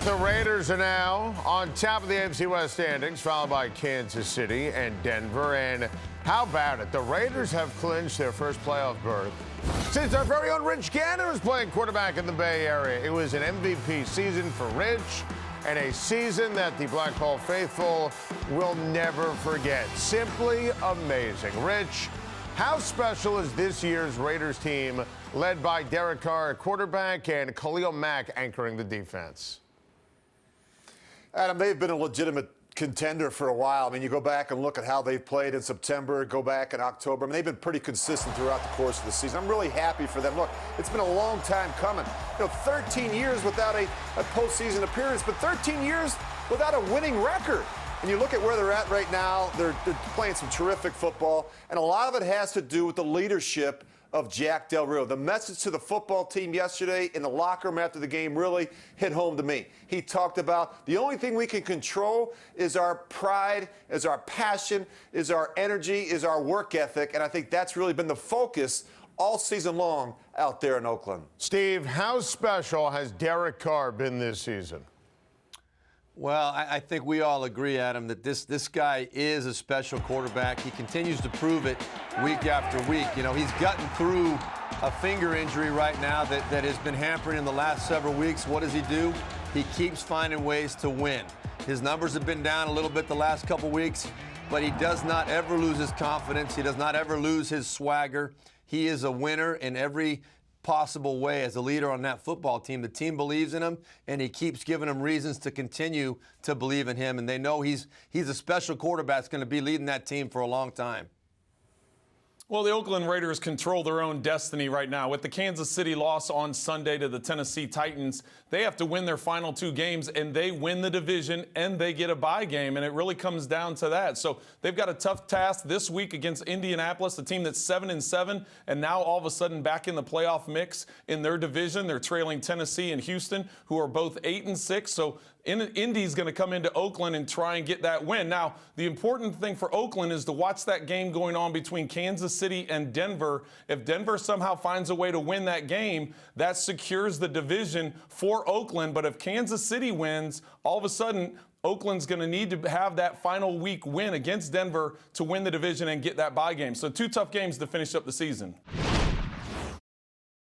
The Raiders are now on top of the AFC West standings, followed by Kansas City and Denver. And how about it? The Raiders have clinched their first playoff berth since our very own Rich Gannon was playing quarterback in the Bay Area. It was an MVP season for Rich, and a season that the Black Hole faithful will never forget. Simply amazing. Rich, how special is this year's Raiders team, led by Derek Carr at quarterback and Khalil Mack anchoring the defense? Adam, they've been a legitimate contender for a while. I mean, you go back and look at how they've played in September, go back in October. I mean, they've been pretty consistent throughout the course of the season. I'm really happy for them. Look, it's been a long time coming. 13 years without a postseason appearance, but 13 years without a winning record. And you look at where they're at right now, they're playing some terrific football, and a lot of it has to do with the leadership of Jack Del Rio. The message to the football team yesterday in the locker room after the game really hit home to me. He talked about the only thing we can control is our pride, is our passion, is our energy, is our work ethic, and I think that's really been the focus all season long out there in Oakland. Steve, how special has Derek Carr been this season? Well, I think we all agree, Adam, that this guy is a special quarterback. He continues to prove it week after week. He's gotten through a finger injury right now that has been hampering in the last several weeks. What does he do? He keeps finding ways to win. His numbers have been down a little bit the last couple weeks, but he does not ever lose his confidence. He does not ever lose his swagger. He is a winner in every possible way as a leader on that football team. The team believes in him, and he keeps giving them reasons to continue to believe in him. And they know he's a special quarterback that's going to be leading that team for a long time. Well, the Oakland Raiders control their own destiny right now. With the Kansas City loss on Sunday to the Tennessee Titans, they have to win their final two games, and they win the division, and they get a bye game, and it really comes down to that. So they've got a tough task this week against Indianapolis, a team that's 7-7, and now all of a sudden back in the playoff mix in their division. They're trailing Tennessee and Houston, who are both 8-6. So Indy's going to come into Oakland and try and get that win. Now, the important thing for Oakland is to watch that game going on between Kansas City and Denver. If Denver somehow finds a way to win that game, that secures the division for Oakland. But if Kansas City wins, all of a sudden, Oakland's going to need to have that final week win against Denver to win the division and get that bye game. So two tough games to finish up the season.